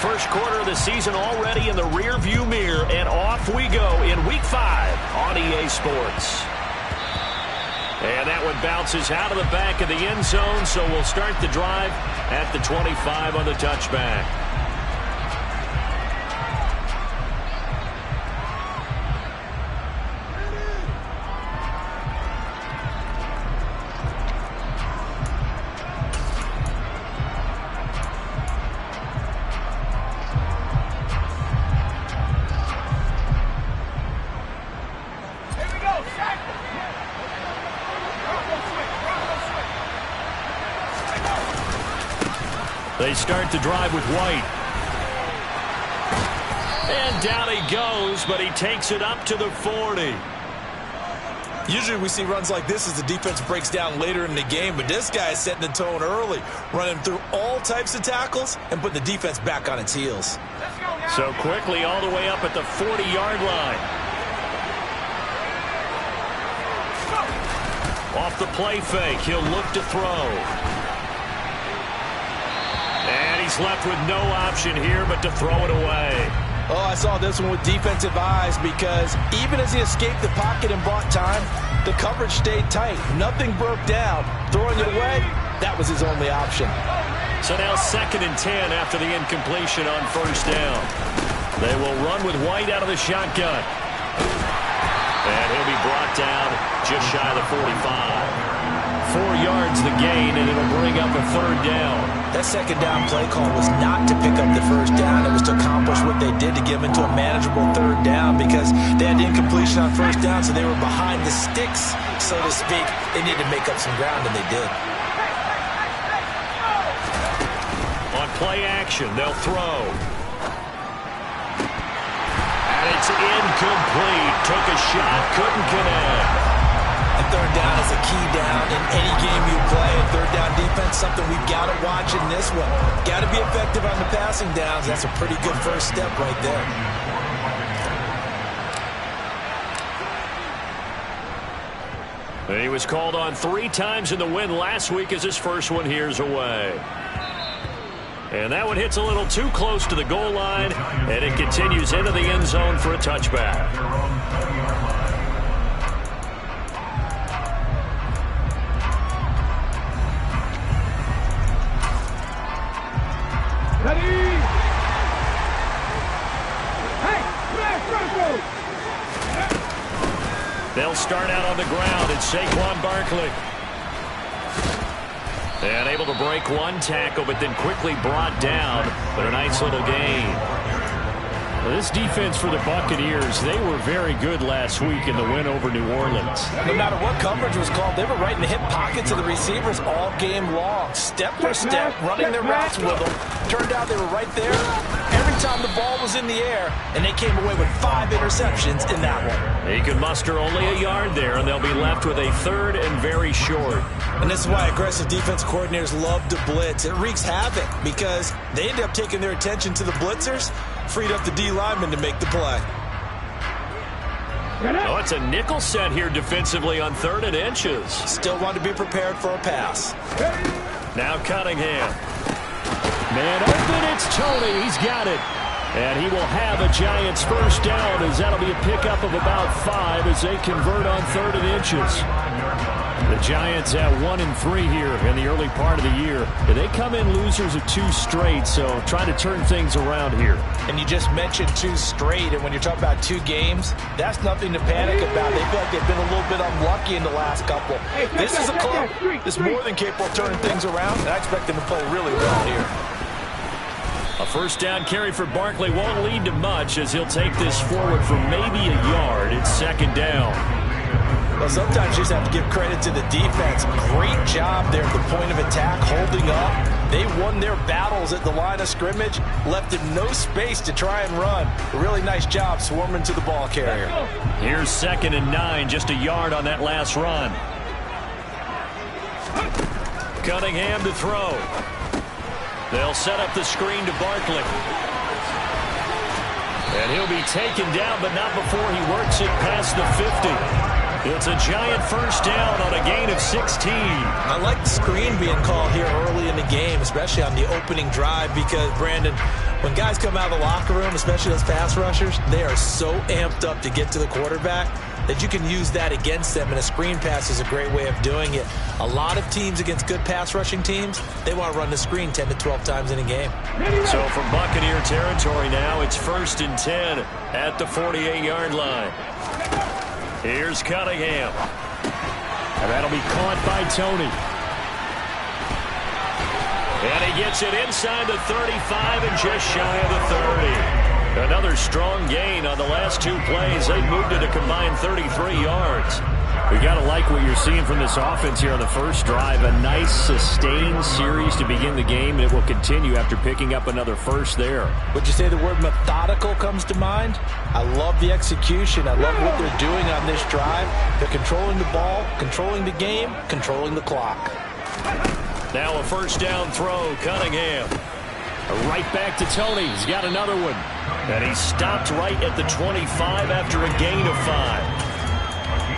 first quarter of the season already in the rearview mirror, and off we go in Week 5 on EA Sports. And that one bounces out of the back of the end zone, so we'll start the drive at the 25 on the touchback. They start the drive with White. And down he goes, but he takes it up to the 40. Usually we see runs like this as the defense breaks down later in the game, but this guy is setting the tone early, running through all types of tackles and putting the defense back on its heels. So quickly all the way up at the 40-yard line. Off the play fake, he'll look to throw. And he's left with no option here but to throw it away. Oh, I saw this one with defensive eyes because even as he escaped the pocket and bought time, the coverage stayed tight. Nothing broke down. Throwing it away, that was his only option. So now 2nd and 10 after the incompletion on first down. They will run with White out of the shotgun. And he'll be brought down just shy of the 45. 4 yards the gain, and it'll bring up a 3rd down. That 2nd down play call was not to pick up the 1st down. It was to accomplish what they did to get them into a manageable 3rd down because they had incompletion on 1st down, so they were behind the sticks, so to speak. They needed to make up some ground, and they did. On play action, they'll throw. And it's incomplete. Took a shot, couldn't connect. And 3rd down is a key down in any game you play. And 3rd down defense, something we've got to watch in this one. Got to be effective on the passing downs. That's a pretty good first step right there. And he was called on 3 times in the win last week as his first one here's away. And that one hits a little too close to the goal line, and it continues into the end zone for a touchback. They'll start out on the ground. It's Saquon Barkley. And able to break one tackle, but then quickly brought down. But a nice little gain. Well, this defense for the Buccaneers, they were very good last week in the win over New Orleans. No matter what coverage was called, they were right in the hip pockets of the receivers all game long. Step for step, running their routes with them. Turned out they were right there every time the ball was in the air, and they came away with 5 interceptions in that one. He could muster only a yard there, and they'll be left with a 3rd and very short. And this is why aggressive defense coordinators love to blitz. It wreaks havoc because they end up taking their attention to the blitzers, freed up the D lineman to make the play. Oh, it's a nickel set here defensively on 3rd and inches. Still want to be prepared for a pass. Now Cunningham. Man open, it's Tony. He's got it. And he will have a Giants first down as that'll be a pickup of about 5 as they convert on 3rd and inches. The Giants at 1-3 here in the early part of the year. They come in losers of 2 straight, so trying to turn things around here. And you just mentioned 2 straight, and when you're talking about 2 games, that's nothing to panic about. They feel like they've been a little bit unlucky in the last couple. This is a club that's more than capable of turning things around, and I expect them to play really well here. A first down carry for Barkley won't lead to much as he'll take this forward for maybe a yard. It's 2nd down. Well, sometimes you just have to give credit to the defense. Great job there at the point of attack, holding up. They won their battles at the line of scrimmage, left them no space to try and run. A really nice job swarming to the ball carrier. Here's 2nd and 9, just a yard on that last run. Cunningham to throw. They'll set up the screen to Barkley. And he'll be taken down, but not before he works it past the 50. It's a giant first down on a gain of 16. I like the screen being called here early in the game, especially on the opening drive, because, Brandon, when guys come out of the locker room, especially those pass rushers, they are so amped up to get to the quarterback that you can use that against them, and a screen pass is a great way of doing it. A lot of teams against good pass rushing teams, they want to run the screen 10 to 12 times in a game. So from Buccaneer territory now, it's 1st and 10 at the 48-yard line. Here's Cunningham. And that'll be caught by Tony. And he gets it inside the 35 and just shy of the 30. Another strong gain on the last 2 plays. They've moved it a combined 33 yards. We got to like what you're seeing from this offense here on the first drive. A nice sustained series to begin the game, and it will continue after picking up another first there. Would you say the word methodical comes to mind? I love the execution. I love what they're doing on this drive. They're controlling the ball, controlling the game, controlling the clock. Now a first down throw, Cunningham. Right back to Tony. He's got another one. And he stopped right at the 25 after a gain of 5.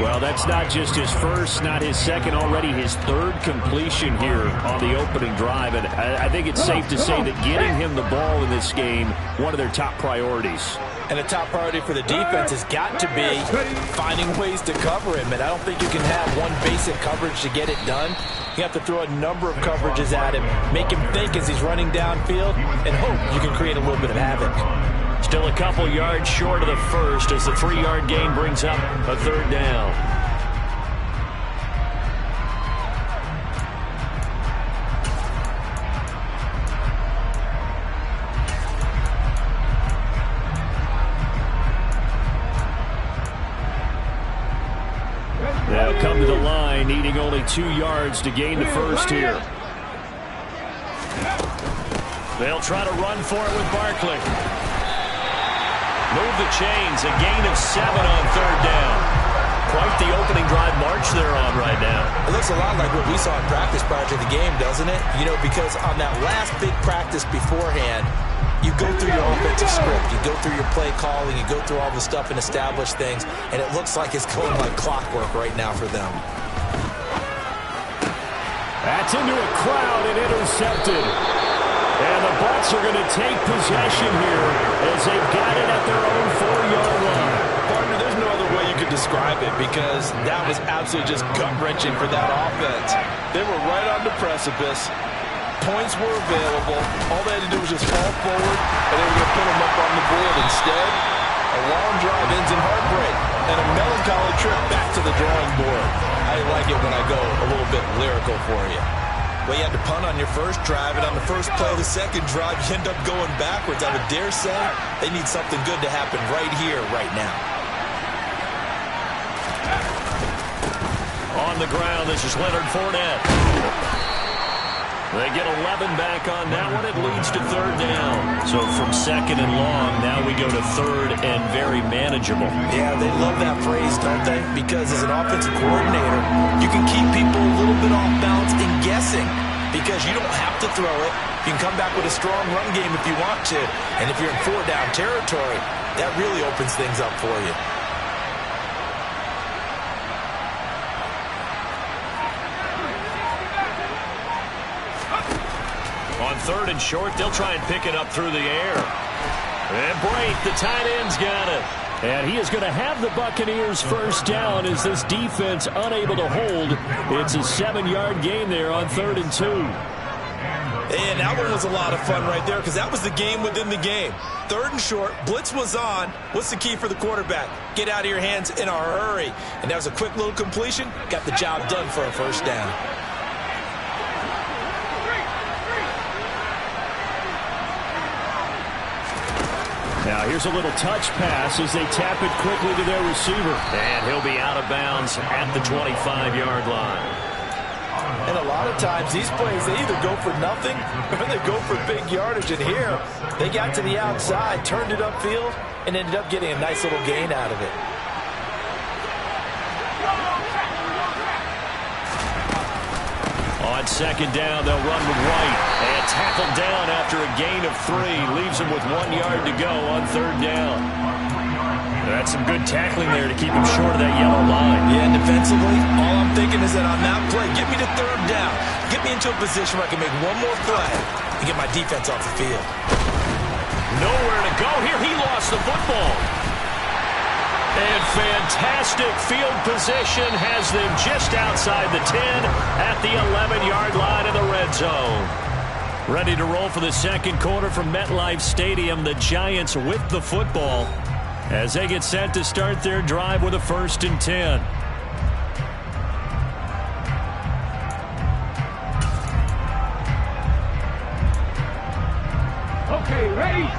Well, that's not just his first, not his second, already his 3rd completion here on the opening drive. And I think it's safe to say that getting him the ball in this game, one of their top priorities. And the top priority for the defense has got to be finding ways to cover him. And I don't think you can have one basic coverage to get it done. You have to throw a number of coverages at him, make him think as he's running downfield, and hope you can create a little bit of havoc. Still a couple yards short of the first as the 3-yard gain brings up a 3rd down. They'll come to the line, needing only 2 yards to gain the first here. They'll try to run for it with Barkley. Move the chains, a gain of 7 on 3rd down. Quite the opening drive march they're on right now. It looks a lot like what we saw in practice prior to the game, doesn't it? You know, because on that last big practice beforehand, you go through your offensive script, you go through your play calling, you go through all the stuff and establish things, and it looks like it's going like clockwork right now for them. That's into a crowd and intercepted. And the Bucs are going to take possession here as they've got it at their own 4-yard line. Partner, there's no other way you could describe it because that was absolutely just gut-wrenching for that offense. They were right on the precipice. Points were available. All they had to do was just fall forward, and they were going to put them up on the board. Instead, a long drive ends in heartbreak and a melancholy trip back to the drawing board. I like it when I go a little bit lyrical for you. Well, you had to punt on your first drive, and on the first play of the second drive, you end up going backwards. I would dare say they need something good to happen right here, right now. On the ground, this is Leonard Fournette. They get 11 back on that one. It leads to 3rd down. So from 2nd and long, now we go to 3rd and very manageable. Yeah, they love that phrase, don't they? Because as an offensive coordinator, you can keep people a little bit off balance and guessing because you don't have to throw it. You can come back with a strong run game if you want to. And if you're in 4-down territory, that really opens things up for you. On 3rd and short, they'll try and pick it up through the air. And Brate, the tight end's got it. And he is going to have the Buccaneers first down as this defense unable to hold. It's a 7-yard gain there on 3rd and 2. And that one was a lot of fun right there because that was the game within the game. 3rd and short, blitz was on. What's the key for the quarterback? Get out of your hands in a hurry. And that was a quick little completion. Got the job done for a first down. Now here's a little touch pass as they tap it quickly to their receiver. And he'll be out of bounds at the 25-yard line. And a lot of times these plays, they either go for nothing or they go for big yardage. And here, they got to the outside, turned it upfield, and ended up getting a nice little gain out of it. On 2nd down, they'll run with White. And tackled down after a gain of 3. Leaves him with 1 yard to go on 3rd down. That's some good tackling there to keep him short of that yellow line. Yeah, and defensively, all I'm thinking is that on that play, get me to third down. Get me into a position where I can make one more play and get my defense off the field. Nowhere to go here. He lost the football. And fantastic field position has them just outside the 10 at the 11-yard line of the red zone. Ready to roll for the second quarter from MetLife Stadium. The Giants with the football as they get set to start their drive with a 1st and 10. Okay, ready?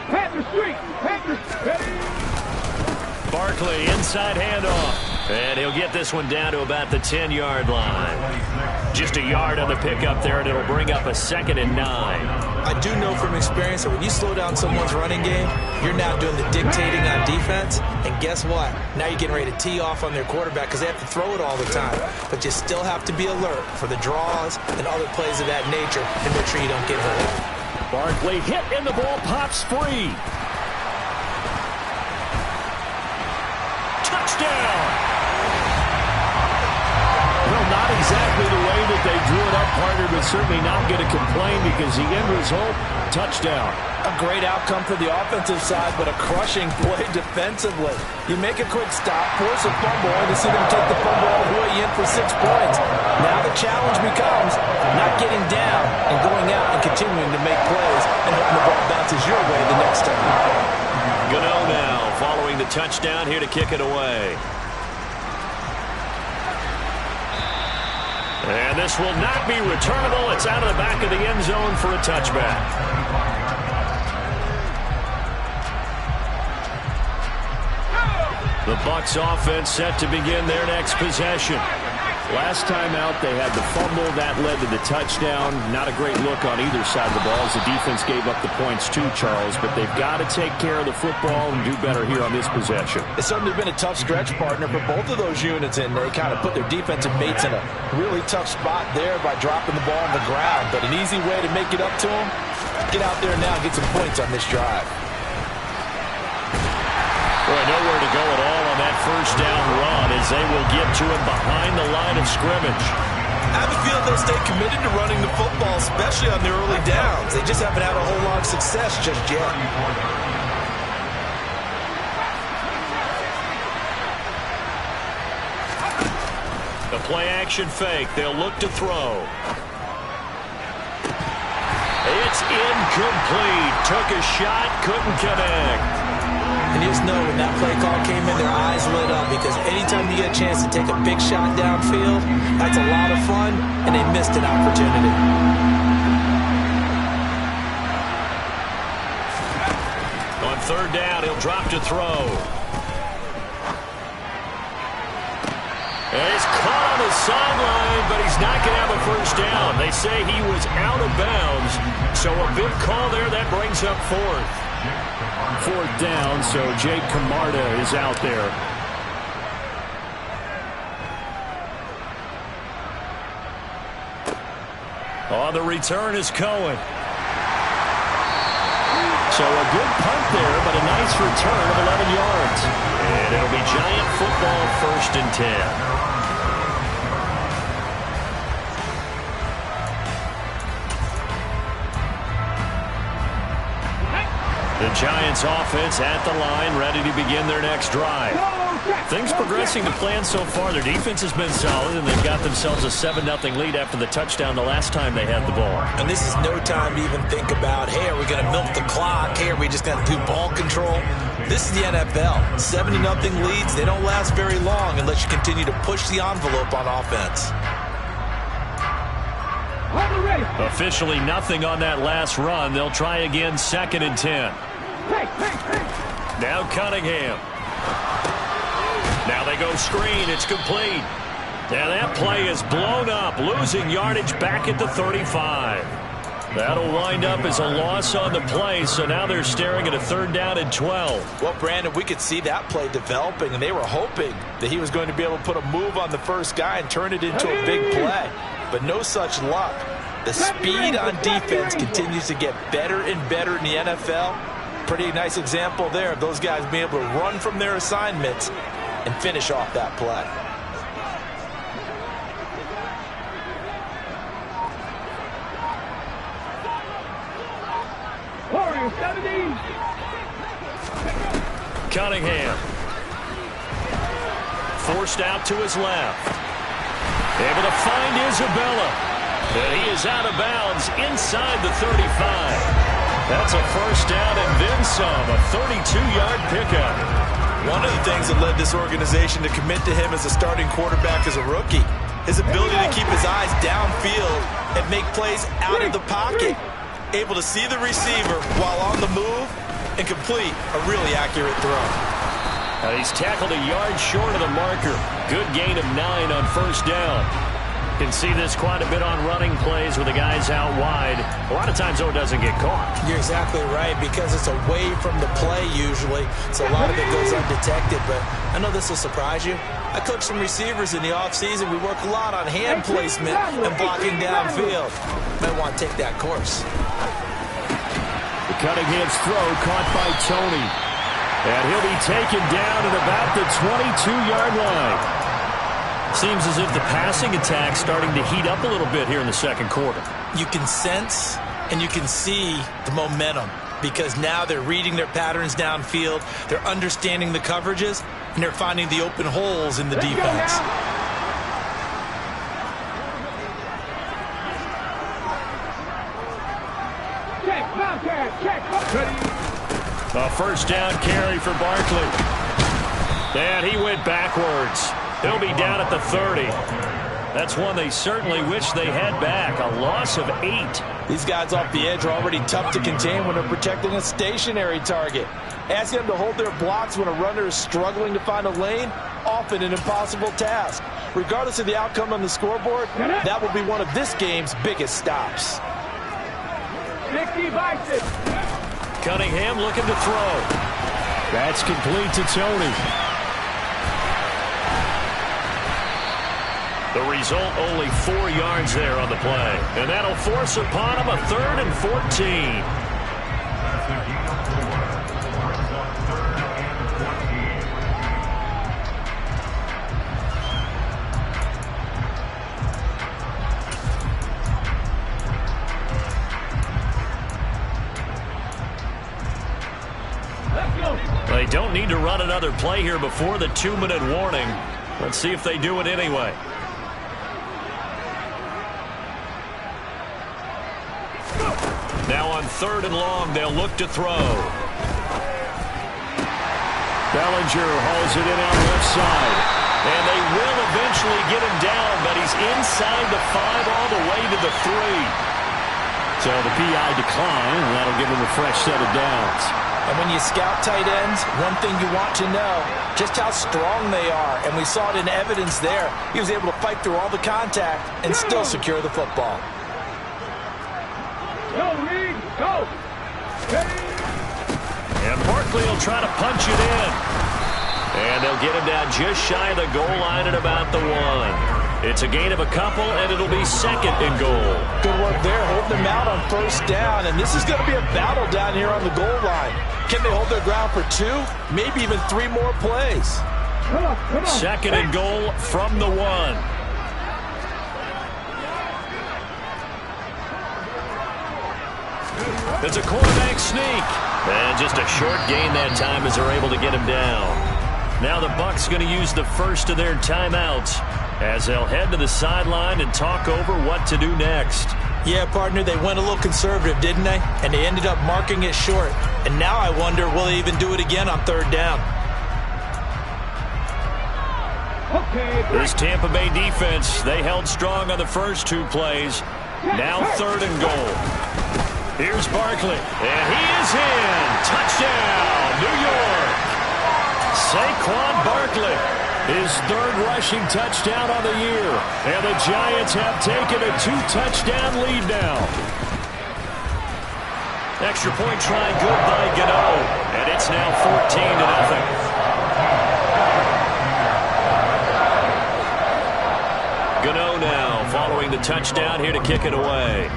Panther Street! Panther Street! Barkley, inside handoff. And he'll get this one down to about the 10-yard line. Just a yard on the pickup there, and it'll bring up a 2nd and 9. I do know from experience that when you slow down someone's running game, you're now doing the dictating on defense. And guess what? Now you're getting ready to tee off on their quarterback because they have to throw it all the time. But you still have to be alert for the draws and other plays of that nature and make sure you don't get hurt. Barkley hit and the ball pops free. Touchdown! Well, not exactly the way that they drew it up, partner, but certainly not going to complain because the end result, touchdown. A great outcome for the offensive side, but a crushing play defensively. You make a quick stop, force a fumble, and to see them take the fumble all the way in for 6 points. Now the challenge becomes not getting down and going out and continuing to make plays and hoping the ball bounces your way the next time. Gano now following the touchdown here to kick it away. And this will not be returnable. It's out of the back of the end zone for a touchback. The Bucs offense set to begin their next possession. Last time out, they had the fumble. That led to the touchdown. Not a great look on either side of the ball as the defense gave up the points too, Charles. But they've got to take care of the football and do better here on this possession. It's certainly been a tough stretch, partner, for both of those units, and they kind of put their defensive mates in a really tough spot there by dropping the ball on the ground. But an easy way to make it up to them, get out there now and get some points on this drive. Boy, nowhere to go at all on that first down run as they will get to him behind the line of scrimmage. I have a feeling they'll stay committed to running the football, especially on the early downs. They just haven't had a whole lot of success just yet. The play-action fake. They'll look to throw. It's incomplete. Took a shot, couldn't connect. And you just know when that play call came in, their eyes lit up because anytime you get a chance to take a big shot downfield, that's a lot of fun, and they missed an opportunity. On 3rd down, he'll drop to throw. And he's caught on the sideline, but he's not going to have a first down. They say he was out of bounds, so a big call there. That brings up 4th. 4th down, so Jake Camarda is out there. On the return is Cohen. So a good punt there, but a nice return of 11 yards. And it'll be Giant football 1st and 10. The Giants offense at the line, ready to begin their next drive. Things progressing to plan so far. Their defense has been solid, and they've got themselves a 7-0 lead after the touchdown the last time they had the ball. And this is no time to even think about, hey, are we going to milk the clock? Hey, are we just going to do ball control? This is the NFL. 70-0 leads, they don't last very long unless you continue to push the envelope on offense. Officially nothing on that last run. They'll try again 2nd and 10. Now Cunningham. Now they go screen. It's complete. Now that play is blown up, losing yardage back at the 35. That'll wind up as a loss on the play, so now they're staring at a 3rd down and 12. Well, Brandon, we could see that play developing, and they were hoping that he was going to be able to put a move on the first guy and turn it into a big play. But no such luck. The speed on defense continues to get better and better in the NFL. Pretty nice example there of those guys being able to run from their assignments and finish off that play. Cunningham. Forced out to his left. Able to find Isabella. And he is out of bounds inside the 35. That's a 1st down and then some. A 32-yard pickup. One of the things that led this organization to commit to him as a starting quarterback as a rookie, his ability to keep his eyes downfield and make plays out of the pocket. Able to see the receiver while on the move and complete a really accurate throw. And he's tackled a yard short of the marker. Good gain of 9 on 1st down. You can see this quite a bit on running plays with the guys out wide. A lot of times, though, it doesn't get caught. You're exactly right, because it's away from the play usually, so a lot of it goes undetected. But I know this will surprise you. I coach some receivers in the offseason. We work a lot on hand placement and blocking downfield. Might want to take that course. Cunningham's throw caught by Tony. And he'll be taken down at about the 22-yard line. Seems as if the passing attack's starting to heat up a little bit here in the 2nd quarter. You can sense and you can see the momentum, because now they're reading their patterns downfield, they're understanding the coverages, and they're finding the open holes in the defense. A 1st down carry for Barkley. And he went backwards. He'll be down at the 30. That's one they certainly wish they had back. A loss of 8. These guys off the edge are already tough to contain when they're protecting a stationary target. Asking them to hold their blocks when a runner is struggling to find a lane, often an impossible task. Regardless of the outcome on the scoreboard, that will be one of this game's biggest stops. Cunningham looking to throw. That's complete to Tony. The result, only 4 yards there on the play. And that'll force upon him a 3rd and 14. They don't need to run another play here before the 2-minute warning. Let's see if they do it anyway. Now on 3rd and long, they'll look to throw. Bellinger hauls it in out left side. And they will eventually get him down, but he's inside the 5 all the way to the 3. So the PI decline, and that'll give him a fresh set of downs. And when you scout tight ends, one thing you want to know, just how strong they are. And we saw it in evidence there. He was able to fight through all the contact and still secure the football. Go! And Barkley will try to punch it in. And they'll get him down just shy of the goal line at about the 1. It's a gain of a couple, and it'll be 2nd and goal. Good work there, holding them out on 1st down. And this is going to be a battle down here on the goal line. Can they hold their ground for 2, maybe even 3 more plays? Come on. 2nd and goal from the 1. It's a quarterback sneak. And just a short gain that time as they're able to get him down. Now the Bucs going to use the first of their timeouts as they'll head to the sideline and talk over what to do next. Yeah, partner, they went a little conservative, didn't they? And they ended up marking it short. And now I wonder, will they even do it again on 3rd down? This Tampa Bay defense, they held strong on the first 2 plays. Now 3rd and goal. Here's Barkley, and he is in. Touchdown, New York. Saquon Barkley, his 3rd rushing touchdown on the year. And the Giants have taken a 2-touchdown lead now. Extra point try good by Gano. And it's now 14-0. Gano now following the touchdown here to kick it away.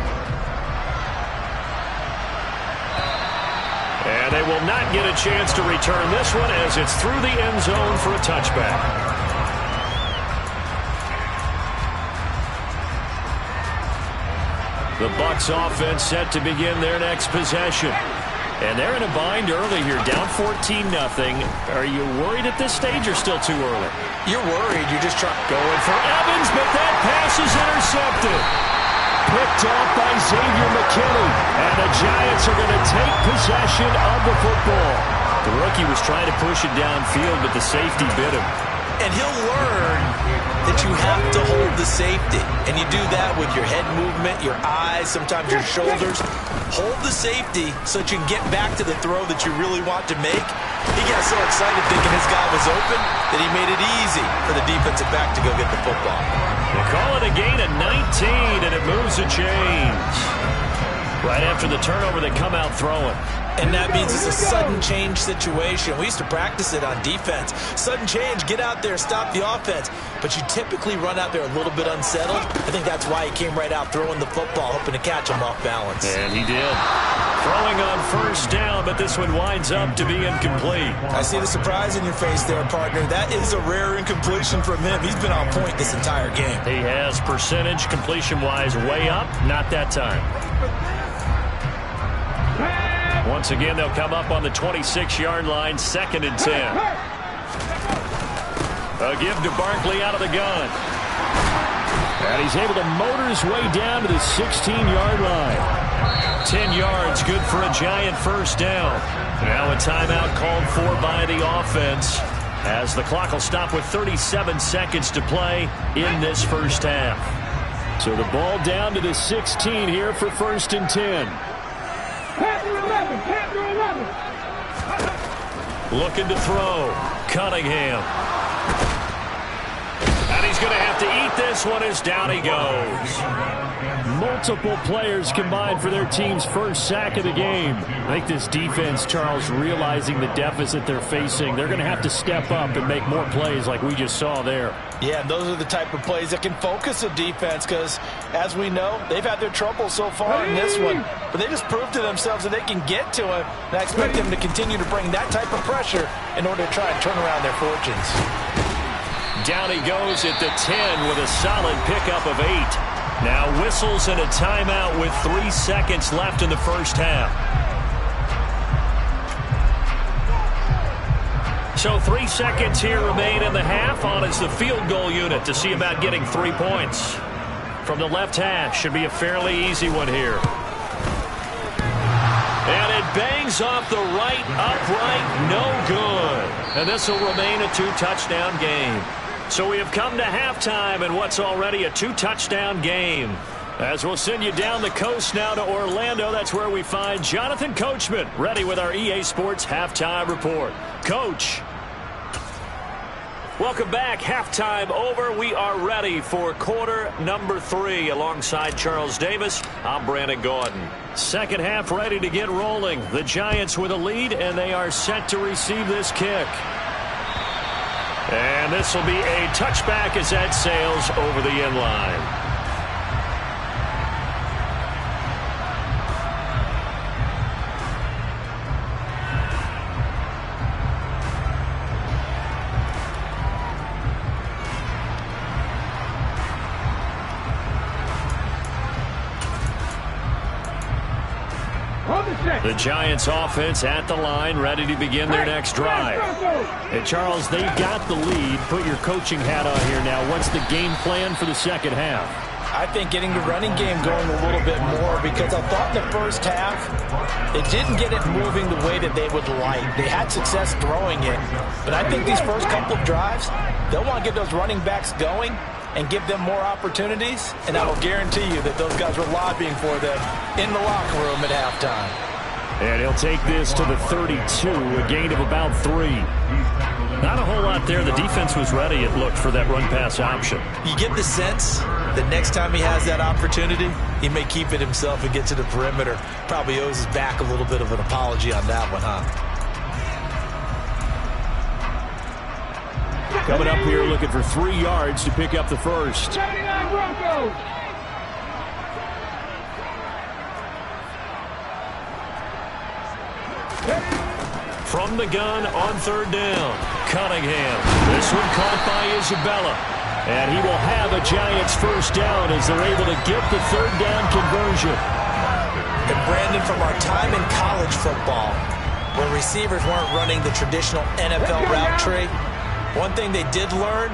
And they will not get a chance to return this one as it's through the end zone for a touchback. The Bucs offense set to begin their next possession. And they're in a bind early here, down 14-0. Are you worried at this stage or still too early? You're worried. You're just trying. Going for Evans, but that pass is intercepted. Picked off by Xavier McKinney. And the Giants are going to take possession of the football. The rookie was trying to push it downfield, but the safety bit him. And he'll learn that you have to hold the safety. And you do that with your head movement, your eyes, sometimes your shoulders. Hold the safety so that you can get back to the throw that you really want to make. He got so excited thinking his guy was open that he made it easy for the defensive back to go get the football. They call it a gain of 19, and it moves a chains. Right after the turnover, they come out throwing. And that means it's a sudden change situation. We used to practice it on defense. Sudden change, get out there, stop the offense. But you typically run out there a little bit unsettled. I think that's why he came right out throwing the football, hoping to catch him off balance. And he did. Throwing on first down, but this one winds up to be incomplete. I see the surprise in your face there, partner. That is a rare incompletion from him. He's been on point this entire game. He has percentage completion-wise way up. Not that time. Once again, they'll come up on the 26-yard line, 2nd and 10. A give to Barkley out of the gun. And he's able to motor his way down to the 16-yard line. 10 yards, good for a Giant first down. Now a timeout called for by the offense, as the clock will stop with 37 seconds to play in this first half. So the ball down to the 16 here for 1st and 10. Looking to throw. Cunningham. And he's going to have to eat this one as down he goes. Multiple players combined for their team's first sack of the game. I think this defense, Charles, realizing the deficit they're facing, they're going to have to step up and make more plays like we just saw there. Yeah, and those are the type of plays that can focus a defense because, as we know, they've had their trouble so far in this one. But they just proved to themselves that they can get to it. And I expect them to continue to bring that type of pressure in order to try and turn around their fortunes. Down he goes at the 10 with a solid pickup of 8. Now whistles and a timeout with 3 seconds left in the first half. So 3 seconds here remain in the half. On is the field goal unit to see about getting 3 points. From the left hash, should be a fairly easy one here. And it bangs off the right upright, no good. And this will remain a 2-touchdown game. So we have come to halftime in what's already a 2-touchdown game. As we'll send you down the coast now to Orlando, that's where we find Jonathan Coachman ready with our EA Sports Halftime Report. Coach. Welcome back. Halftime over. We are ready for quarter number 3 alongside Charles Davis. I'm Brandon Gordon. Second half ready to get rolling. The Giants with a lead, and they are set to receive this kick. And this will be a touchback as that sails over the end line. The Giants offense at the line, ready to begin their next drive. And Charles, they've got the lead. Put your coaching hat on here now. What's the game plan for the second half? I think getting the running game going a little bit more, because I thought in the first half it didn't get it moving the way that they would like. They had success throwing it, but I think these first couple of drives, they'll want to get those running backs going and give them more opportunities, and I will guarantee you that those guys were lobbying for them in the locker room at halftime. And he'll take this to the 32, a gain of about 3. Not a whole lot there. The defense was ready, it looked, for that run-pass option. You get the sense The next time he has that opportunity, he may keep it himself and get to the perimeter. Probably owes his back a little bit of an apology on that one, huh? Coming up here looking for 3 yards to pick up the first. 79 Broncos. From the gun on 3rd down. Cunningham. This one caught by Isabella. And he will have a Giants first down as they're able to get the 3rd down conversion. And Brandon, from our time in college football, where receivers weren't running the traditional NFL route tree, one thing they did learn,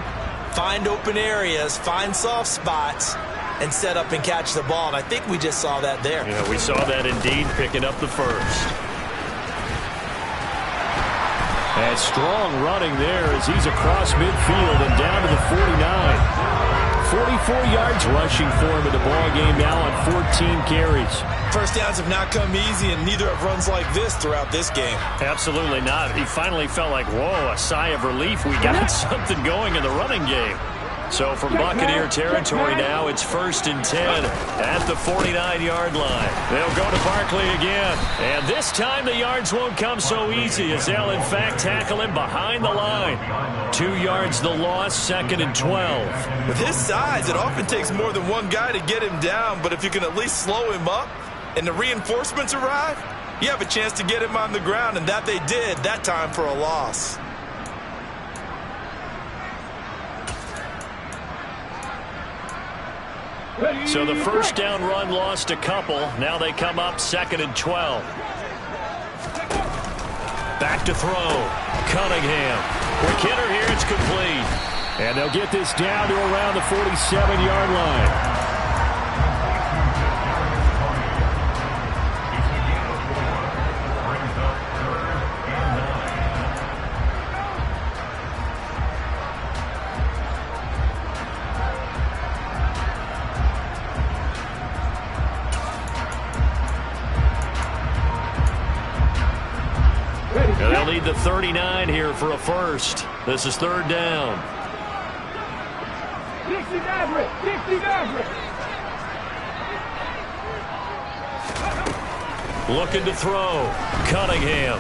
find open areas, find soft spots, and set up and catch the ball. And I think we just saw that there. Yeah, we saw that indeed, picking up the first. And strong running there as he's across midfield and down to the 49. 44 yards rushing for him in the ball game now on 14 carries. First downs have not come easy, and neither have runs like this throughout this game. Absolutely not. He finally felt like, whoa, a sigh of relief. We got something going in the running game. So from Buccaneer territory now, it's 1st and 10 at the 49-yard line. They'll go to Barkley again. And this time the yards won't come so easy as they'll, in fact, tackle him behind the line. 2 yards the loss, 2nd and 12. With his size, it often takes more than one guy to get him down, but if you can at least slow him up and the reinforcements arrive, you have a chance to get him on the ground, and that they did that time for a loss. So the first down run lost a couple. Now they come up 2nd and 12. Back to throw. Cunningham. Quick hitter here. It's complete. And they'll get this down to around the 47-yard line. They'll need the 39 here for a first. This is 3rd down. Dixie Maverick. Dixie Maverick. Looking to throw. Cunningham.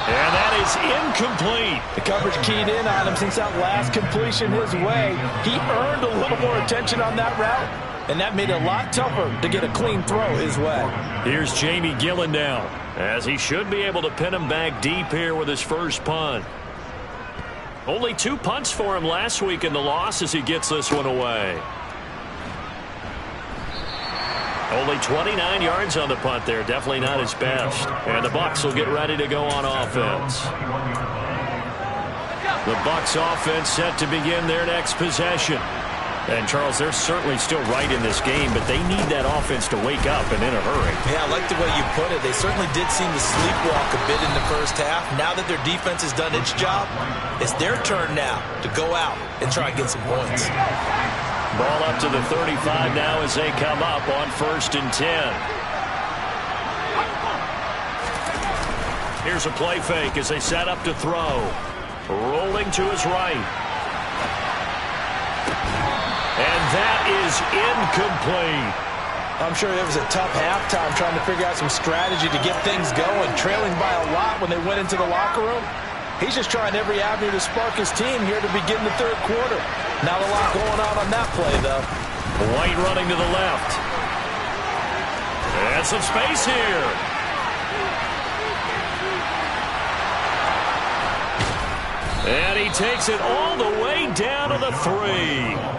And that is incomplete. The coverage keyed in on him since that last completion his way. He earned a little more attention on that route, and that made it a lot tougher to get a clean throw his way. Here's Jamie Gillen now, as he should be able to pin him back deep here with his first punt. Only 2 punts for him last week in the loss as he gets this one away. Only 29 yards on the punt there. Definitely not his best. And the Bucs will get ready to go on offense. The Bucs offense set to begin their next possession. And, Charles, they're certainly still right in this game, but they need that offense to wake up and in a hurry. Yeah, I like the way you put it. They certainly did seem to sleepwalk a bit in the first half. Now that their defense has done its job, it's their turn now to go out and try and get some points. Ball up to the 35 now as they come up on 1st and 10. Here's a play fake as they set up to throw. Rolling to his right. And that is incomplete. I'm sure it was a tough halftime trying to figure out some strategy to get things going. Trailing by a lot when they went into the locker room. He's just trying every avenue to spark his team here to begin the 3rd quarter. Not a lot going on that play, though. White running to the left. And some space here. And he takes it all the way down to the 3.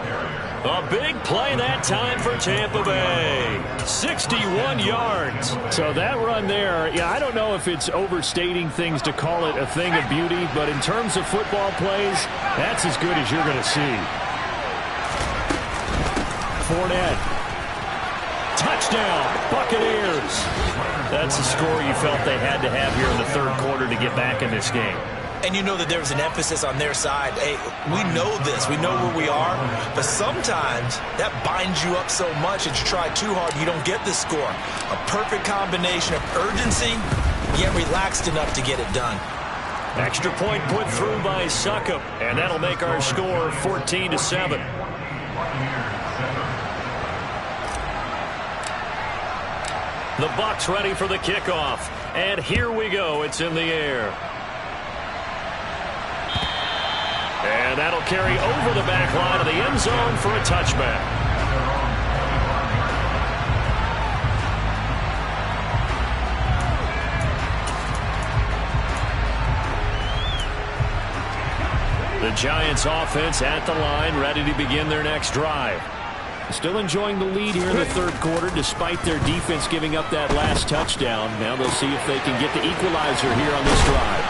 A big play that time for Tampa Bay. 61 yards. So that run there, yeah, I don't know if it's overstating things to call it a thing of beauty, but in terms of football plays, that's as good as you're going to see. Fournette. Touchdown, Buccaneers. That's the score you felt they had to have here in the 3rd quarter to get back in this game. And you know that there was an emphasis on their side. Hey, we know this. We know where we are. But sometimes that binds you up so much that you try too hard, you don't get the score. A perfect combination of urgency, yet relaxed enough to get it done. Extra point put through by Succop. And that'll make our score 14-7. The Bucs ready for the kickoff. And here we go. It's in the air. And that'll carry over the back line of the end zone for a touchback. The Giants offense at the line, ready to begin their next drive. Still enjoying the lead here in the third quarter, despite their defense giving up that last touchdown. Now they'll see if they can get the equalizer here on this drive.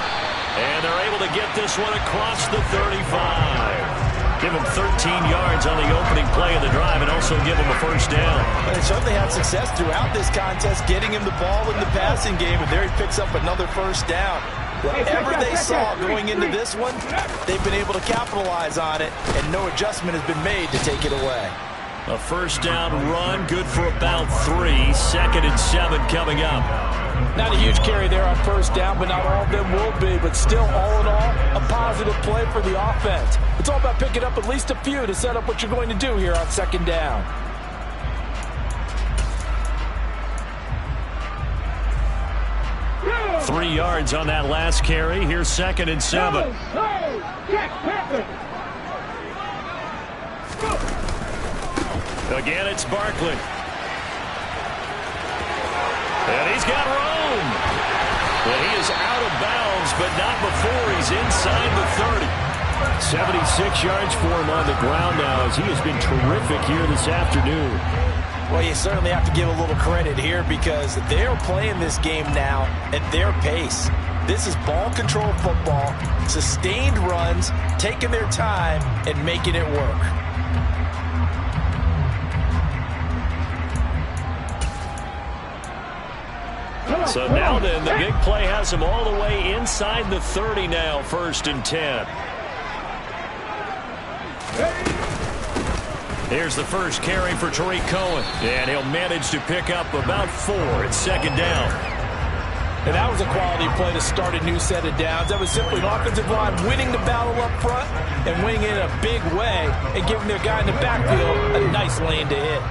And they're able to get this one across the 35. Give them 13 yards on the opening play of the drive and also give them a first down. But they certainly had success throughout this contest, getting him the ball in the passing game, and there he picks up another first down. Whatever they saw going into this one, they've been able to capitalize on it, and no adjustment has been made to take it away. A first down run, good for about 3. 2nd and 7 coming up. Not a huge carry there on first down, but not all of them will be. But still, all in all, a positive play for the offense. It's all about picking up at least a few to set up what you're going to do here on 2nd down. Go! 3 yards on that last carry. Here's 2nd and 7. Again, it's Barkley. And he's got room. Well, he is out of bounds, but not before he's inside the 30. 76 yards for him on the ground now, as he has been terrific here this afternoon. Well, you certainly have to give a little credit here because they're playing this game now at their pace. This is ball control football, sustained runs, taking their time and making it work. So now then, the big play has him all the way inside the 30 now, 1st and 10. Here's the first carry for Tariq Cohen. And he'll manage to pick up about 4. It's 2nd down. And that was a quality play to start a new set of downs. That was simply an offensive line winning the battle up front and winning it in a big way and giving their guy in the backfield a nice lane to hit.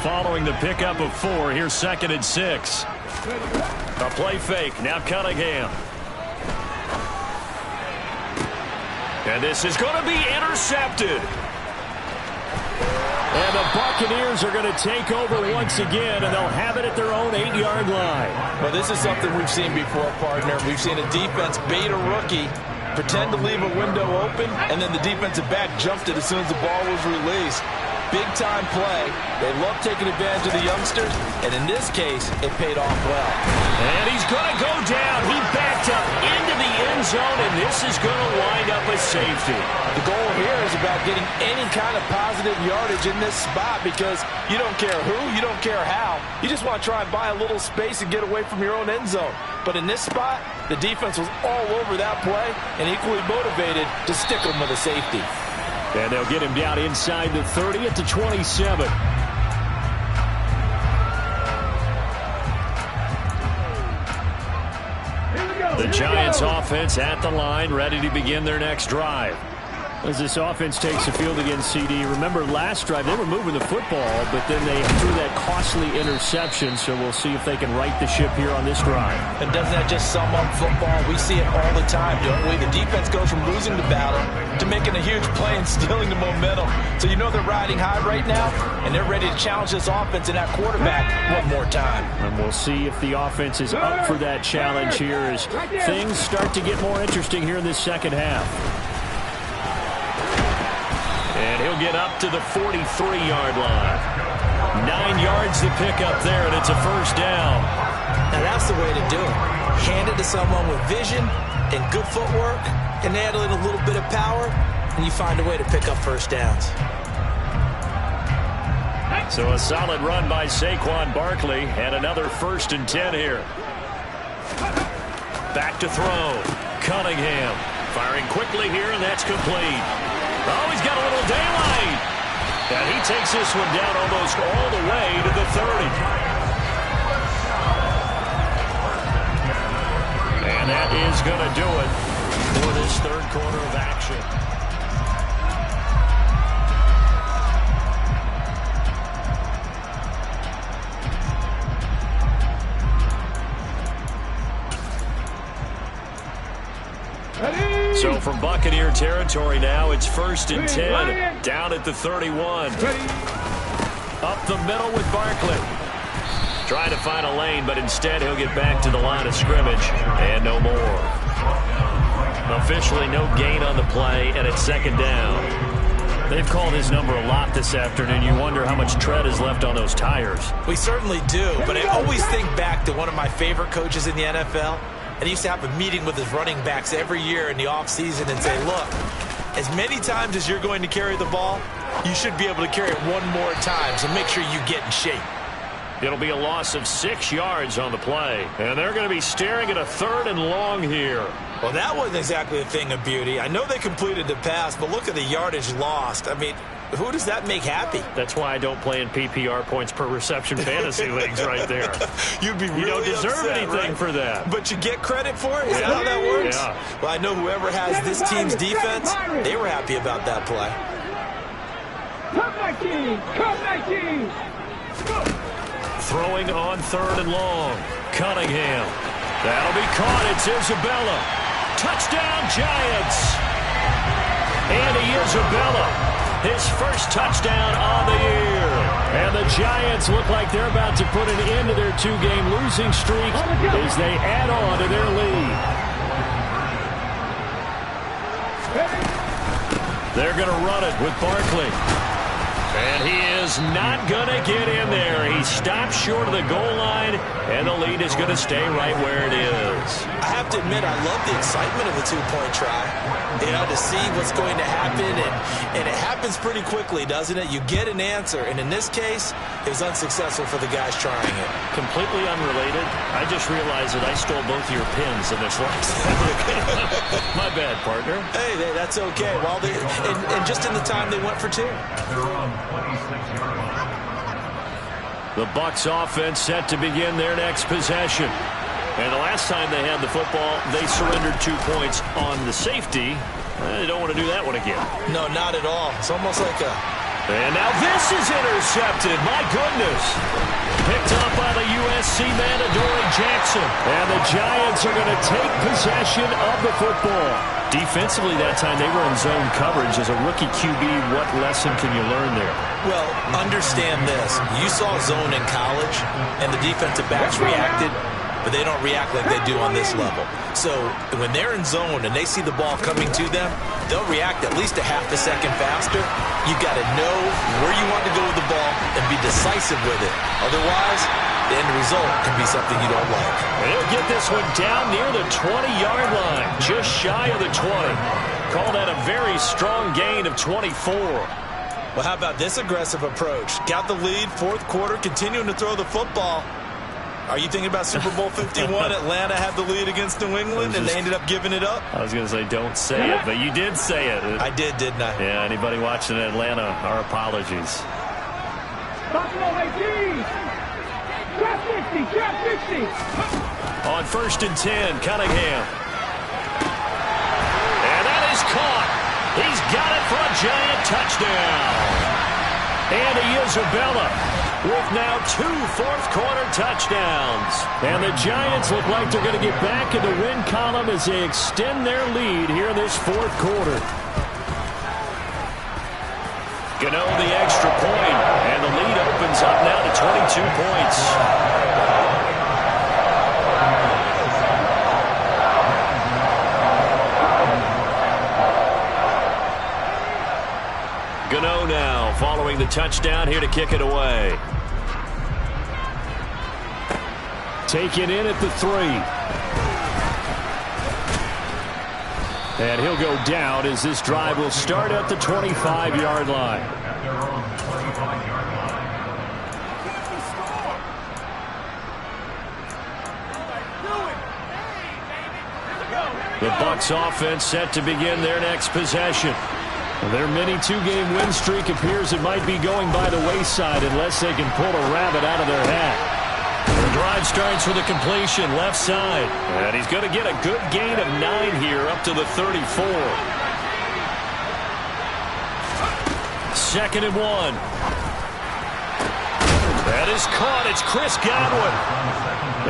Following the pickup of 4, here's 2nd and 6. A play fake. Now Cunningham. And this is going to be intercepted. And the Buccaneers are going to take over once again, and they'll have it at their own 8-yard line. Well, this is something we've seen before, partner. We've seen a defense bait a rookie, pretend to leave a window open, and then the defensive back jumped it as soon as the ball was released. Big-time play. They love taking advantage of the youngsters, and in this case, it paid off well. And he's going to go down. He backed up into the end zone, and this is going to wind up a safety. The goal here is about getting any kind of positive yardage in this spot because you don't care who, you don't care how. You just want to try and buy a little space and get away from your own end zone. But in this spot, the defense was all over that play and equally motivated to stick them with a safety. And they'll get him down inside the 30 at the 27. The Giants offense at the line, ready to begin their next drive. As this offense takes the field against CD, remember last drive they were moving the football, but then they threw that costly interception, so we'll see if they can right the ship here on this drive. And doesn't that just sum up football? We see it all the time, don't we? The defense goes from losing the battle to making a huge play and stealing the momentum. So you know they're riding high right now, and they're ready to challenge this offense and that quarterback one more time. And we'll see if the offense is up for that challenge here as things start to get more interesting here in this second half. And he'll get up to the 43-yard line. 9 yards to pick up there, and it's a first down. Now that's the way to do it. Hand it to someone with vision and good footwork, and add in a little bit of power, and you find a way to pick up first downs. So a solid run by Saquon Barkley, and another 1st and 10 here. Back to throw. Cunningham firing quickly here, and that's complete. Oh, he's got a little daylight. And he takes this one down almost all the way to the 30. And that is going to do it for this third quarter of action. So from Buccaneer territory now, it's 1st and 10. Down at the 31. Up the middle with Barkley. Trying to find a lane, but instead he'll get back to the line of scrimmage. And no more. Officially no gain on the play, and it's 2nd down. They've called his number a lot this afternoon. You wonder how much tread is left on those tires. We certainly do, but I always think back to one of my favorite coaches in the NFL. And he used to have a meeting with his running backs every year in the offseason and say, look, as many times as you're going to carry the ball, you should be able to carry it one more time, so make sure you get in shape. It'll be a loss of 6 yards on the play. And they're going to be staring at a 3rd and long here. Well, that wasn't exactly a thing of beauty. I know they completed the pass, but look at the yardage lost. I mean, who does that make happy? That's why I don't play in PPR points per reception fantasy leagues right there. You'd be really upset. You don't deserve anything for that. But you get credit for it? Is that how that works? Yeah. Well, I know whoever has this team's defense, they were happy about that play. Come my team! Come my team! Throwing on 3rd and long. Cunningham. That'll be caught. It's Isabella. Touchdown, Giants. Andy Isabella. His first touchdown on the year. And the Giants look like they're about to put an end to their 2-game losing streak as they add on to their lead. They're going to run it with Barkley. And he is not going to get in there. He stops short of the goal line, and the lead is going to stay right where it is. I have to admit, I love the excitement of the 2-point try. You know, to see what's going to happen, and it happens pretty quickly, doesn't it? You get an answer, and in this case, it was unsuccessful for the guys trying it. Completely unrelated. I just realized that I stole both of your pins in this last My bad, partner. Hey, that's okay. Well, and just in the time they went for 2. The Bucs offense set to begin their next possession. And the last time they had the football, they surrendered 2 points on the safety. They don't want to do that one again. No, not at all. It's almost like a... And now this is intercepted. My goodness. Picked up by the USC man, Adoree Jackson. And the Giants are going to take possession of the football. Defensively that time, they were in zone coverage. As a rookie QB, what lesson can you learn there? Well, understand this. You saw zone in college, and the defensive backs reacted, but they don't react like they do on this level. So when they're in zone and they see the ball coming to them, they'll react at least a half a second faster. You've got to know where you want to go with the ball and be decisive with it. Otherwise, the end result can be something you don't like. And he'll get this one down near the 20-yard line, just shy of the 20. Call that a very strong gain of 24. Well, how about this aggressive approach? Got the lead, 4th quarter, continuing to throw the football. Are you thinking about Super Bowl 51? Atlanta had the lead against New England, and they ended up giving it up? I was going to say don't say it, but you did say it. I did, didn't I? Yeah, anybody watching Atlanta, our apologies. Buffalo 18! Trap 50! Trap 50! On 1st and 10, Cunningham. And that is caught. He's got it for a Giant touchdown. Andy Isabella with now 2 fourth-quarter touchdowns. And the Giants look like they're going to get back in the win column as they extend their lead here in this 4th quarter. Gano the extra point, and the lead opens up now to 22 points. Gano now following the touchdown here to kick it away. Taken in at the 3. And he'll go down as this drive will start at the 25-yard line. The Bucs offense set to begin their next possession. Their mini 2-game win streak appears it might be going by the wayside unless they can pull a rabbit out of their hat. The drive starts with a completion left side. And he's going to get a good gain of 9 here up to the 34. 2nd and 1. That is caught. It's Chris Godwin.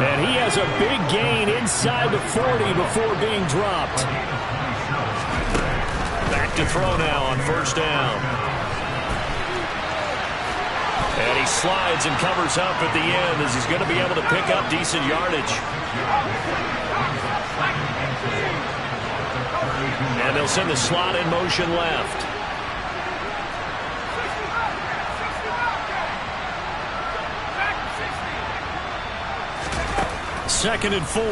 And he has a big gain inside the 40 before being dropped. back to throw now on first down. And he slides and covers up at the end as he's going to be able to pick up decent yardage. And they'll send the slot in motion left. Second and 4.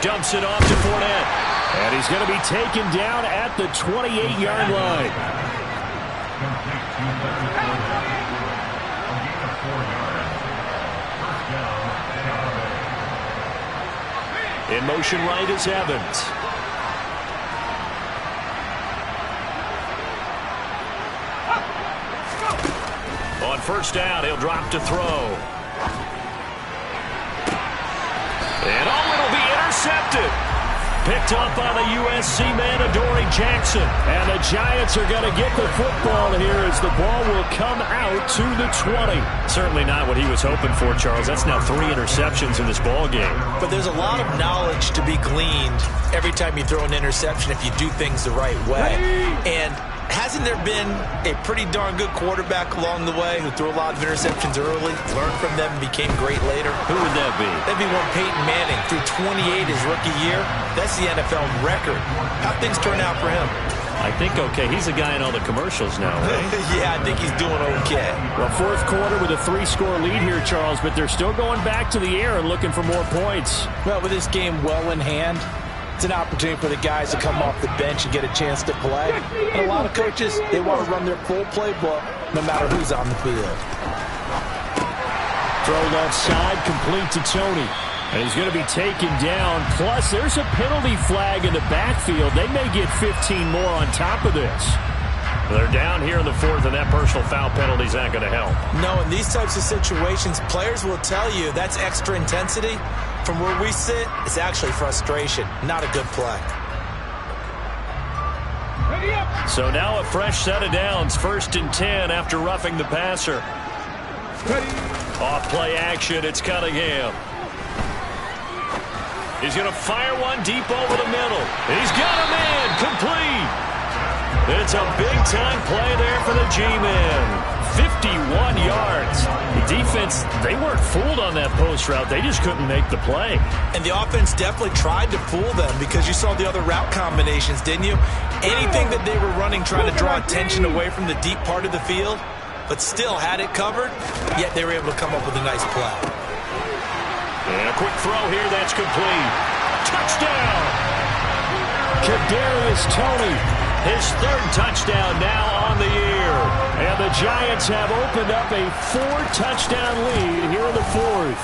Dumps it off to Fournette. And he's going to be taken down at the 28-yard line. In motion right is Evans. On first down, he'll drop to throw. And it'll be intercepted. Picked up by the USC man, Adoree Jackson. And the Giants are going to get the football here as the ball will come out to the 20. Certainly not what he was hoping for, Charles. That's now 3 interceptions in this ball game. But there's a lot of knowledge to be gleaned every time you throw an interception if you do things the right way. And hasn't there been a pretty darn good quarterback along the way who threw a lot of interceptions early, learned from them, and became great later? Who would that be? That'd be one Peyton Manning. Threw 28 his rookie year. That's the NFL record. How'd things turn out for him? I think okay. He's a guy in all the commercials now, right? Yeah, I think he's doing okay. Well, fourth quarter with a 3-score lead here, Charles, but they're still going back to the air and looking for more points. Well, with this game well in hand, it's an opportunity for the guys to come off the bench and get a chance to play. And a lot of coaches, they want to run their full playbook no matter who's on the field. Throw left side, complete to Tony. And he's going to be taken down. Plus, there's a penalty flag in the backfield. They may get 15 more on top of this. They're down here in the fourth, and that personal foul penalty is not going to help. No, in these types of situations, players will tell you that's extra intensity. From where we sit, it's actually frustration, not a good play. So now a fresh set of downs, 1st and 10 after roughing the passer. Off play action, it's Cunningham. He's going to fire one deep over the middle. He's got a man, complete. It's a big-time play there for the G-Man. 51 yards. The defense, they weren't fooled on that post route. They just couldn't make the play. And the offense definitely tried to fool them because you saw the other route combinations, didn't you? Anything that they were running trying to draw attention away from the deep part of the field, but still had it covered, yet they were able to come up with a nice play. And a quick throw here, that's complete. Touchdown! Kadarius Toney, his 3rd touchdown now on the year. And the Giants have opened up a 4-touchdown lead here in the 4th.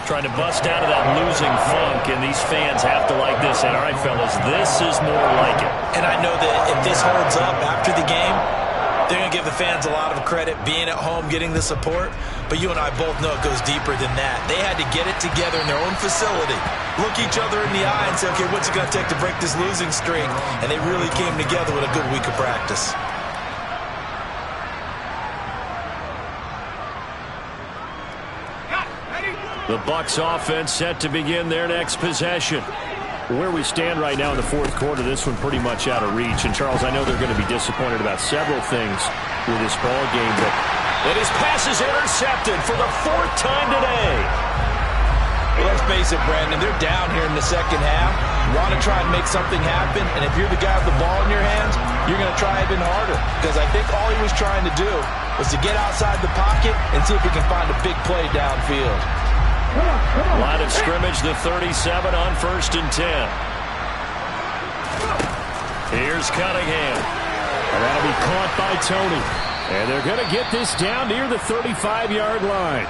Trying to bust out of that losing funk, and these fans have to like this. And all right, fellas, this is more like it. And I know that if this holds up after the game, they're going to give the fans a lot of credit being at home, getting the support. But you and I both know it goes deeper than that. They had to get it together in their own facility, look each other in the eye and say, okay, what's it going to take to break this losing streak? And they really came together with a good week of practice. The Bucs offense set to begin their next possession. Where we stand right now in the 4th quarter, this one pretty much out of reach. And, Charles, I know they're going to be disappointed about several things with this ball game, but his pass is intercepted for the 4th time today. Well, let's face it, Brandon, they're down here in the second half. You want to try and make something happen, and if you're the guy with the ball in your hands, you're going to try even harder. Because I think all he was trying to do was to get outside the pocket and see if he can find a big play downfield. Line of scrimmage, the 37 on 1st and 10. Here's Cunningham. And that'll be caught by Tony. And they're going to get this down near the 35-yard line.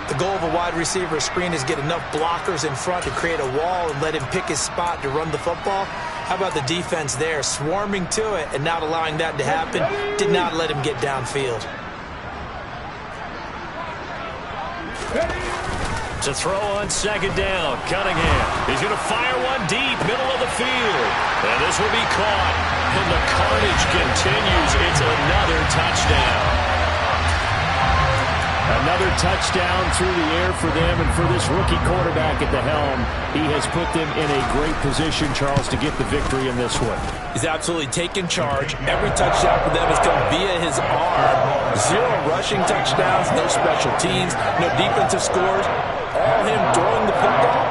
The goal of a wide receiver screen is get enough blockers in front to create a wall and let him pick his spot to run the football. How about the defense there, swarming to it and not allowing that to happen? Did not let him get downfield. To throw on 2nd down, Cunningham. He's going to fire one deep, middle of the field. And this will be caught. And the carnage continues. It's another touchdown. Another touchdown through the air for them, and for this rookie quarterback at the helm, he has put them in a great position, Charles, to get the victory in this one. He's absolutely taken charge. Every touchdown for them has come via his arm. 0 rushing touchdowns, no special teams, no defensive scores. All him throwing the football.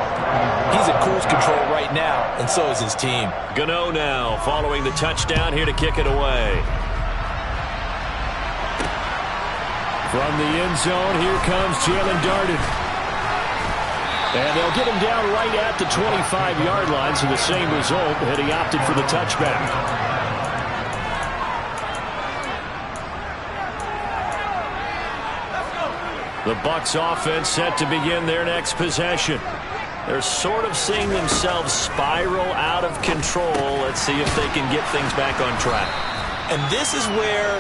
He's in cruise control right now, and so is his team. Gano now following the touchdown here to kick it away. From the end zone, here comes Jalen Darden. And they'll get him down right at the 25-yard line, so the same result, and he opted for the touchback. The Bucs offense set to begin their next possession. They're sort of seeing themselves spiral out of control. Let's see if they can get things back on track. And this is where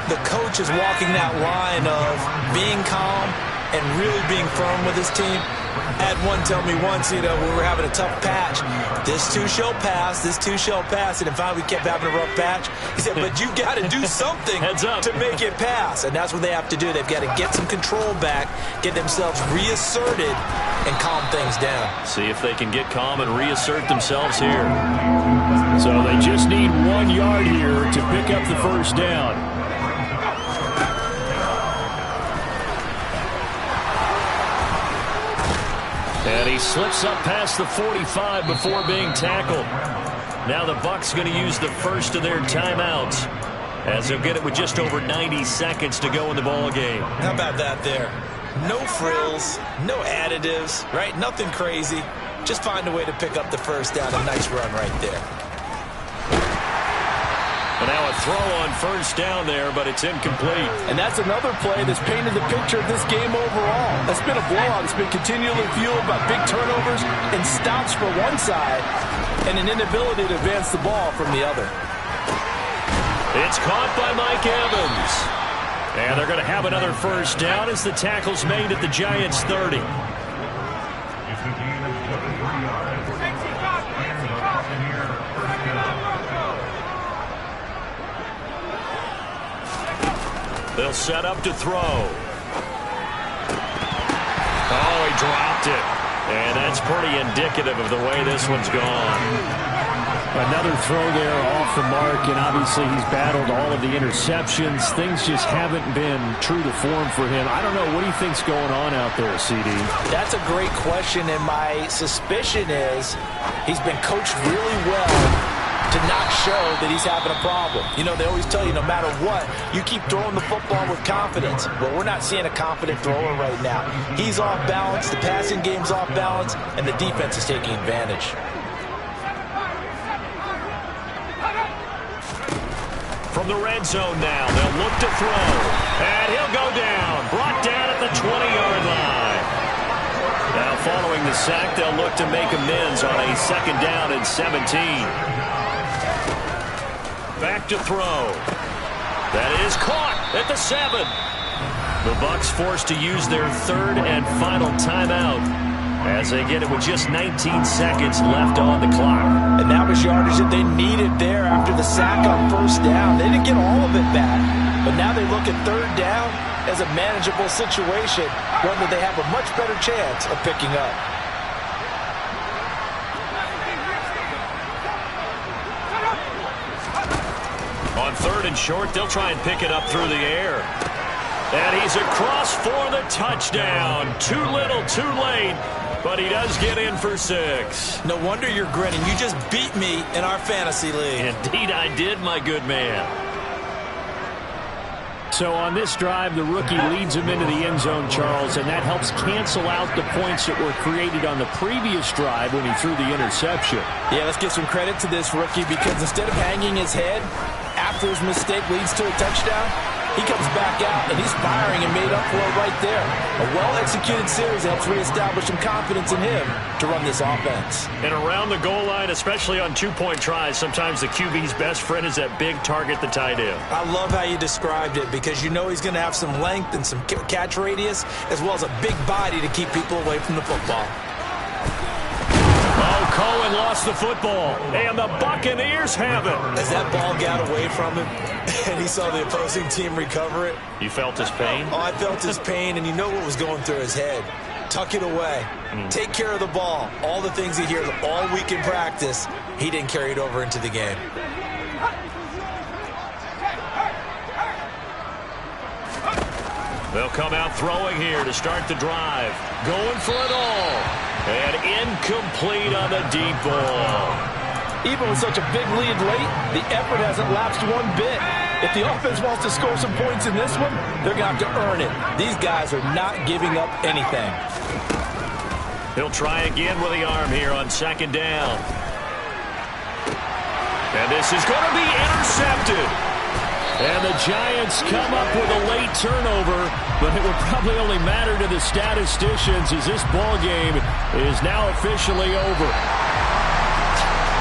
the coach is walking that line of being calm and really being firm with his team. I had one tell me once, when we were having a tough patch, this too shall pass, this too shall pass. And finally we kept having a rough patch. He said, but you got to do something to make it pass. And that's what they have to do. They've got to get some control back, get themselves reasserted, and calm things down. See if they can get calm and reassert themselves here. So they just need 1 yard here to pick up the first down. And he slips up past the 45 before being tackled. Now the Bucs going to use the first of their timeouts, as they'll get it with just over 90 seconds to go in the ball game. How about that there? No frills, no additives, right? Nothing crazy. Just find a way to pick up the first down. A nice run right there. And now a throw on first down there, but it's incomplete. And that's another play that's painted the picture of this game overall. That's been a blowout. It's been continually fueled by big turnovers and stops for one side and an inability to advance the ball from the other. It's caught by Mike Evans. And they're going to have another first down as the tackle's made at the Giants' 30. They'll set up to throw. Oh, he dropped it. And that's pretty indicative of the way this one's gone. Another throw there off the mark, and obviously he's battled all of the interceptions. Things just haven't been true to form for him. I don't know. What do you think's going on out there, CD? That's a great question, and my suspicion is he's been coached really well to not show that he's having a problem. They always tell you no matter what, you keep throwing the football with confidence. But we're not seeing a confident thrower right now. He's off balance, the passing game's off balance, and the defense is taking advantage. From the red zone now, they'll look to throw. And he'll go down, brought down at the 20-yard line. Now following the sack, they'll look to make amends on a second down and 17. Back to throw. That is caught at the 7. The Bucs forced to use their third and final timeout as they get it with just 19 seconds left on the clock. And that was yardage that they needed there after the sack on first down. They didn't get all of it back, but now they look at third down as a manageable situation, one that they have a much better chance of picking up. On third and short, they'll try and pick it up through the air. And he's across for the touchdown. Too little, too late, but he does get in for 6. No wonder you're grinning. You just beat me in our fantasy league. Indeed I did, my good man. So on this drive, the rookie leads him into the end zone, Charles, and that helps cancel out the points that were created on the previous drive when he threw the interception. Yeah, let's give some credit to this rookie, because instead of hanging his head after his mistake leads to a touchdown, he comes back out, and he's firing and made up for it right there. A well-executed series helps reestablish some confidence in him to run this offense. And around the goal line, especially on two-point tries, sometimes the QB's best friend is that big target, the tight end. I love how you described it, because you know he's going to have some length and some catch radius, as well as a big body to keep people away from the football. Oh, Cohen lost the football, and the Buccaneers have it. As that ball got away from him, and he saw the opposing team recover it. You felt his pain? Oh, I felt his pain, and you know what was going through his head. Tuck it away. Take care of the ball. All the things he hears all week in practice, he didn't carry it over into the game. They'll come out throwing here to start the drive. Going for it all. And incomplete on the deep ball. Even with such a big lead late, the effort hasn't lapsed one bit. If the offense wants to score some points in this one, they're going to have to earn it. These guys are not giving up anything. He'll try again with the arm here on second down. And this is going to be intercepted. And the Giants come up with a late turnover, but it will probably only matter to the statisticians as this ball game is now officially over.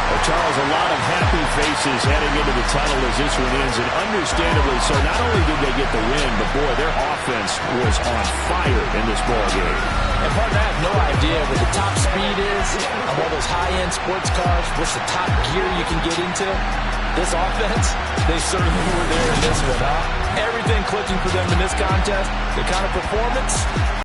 Well, Charles, a lot of happy faces heading into the tunnel as this one ends, and understandably so. Not only did they get the win, but boy, their offense was on fire in this ball game. And part of that, I have no idea what the top speed is on all those high-end sports cars, what's the top gear you can get into. This offense, they certainly were there in this one, huh? Everything clicking for them in this contest, the kind of performance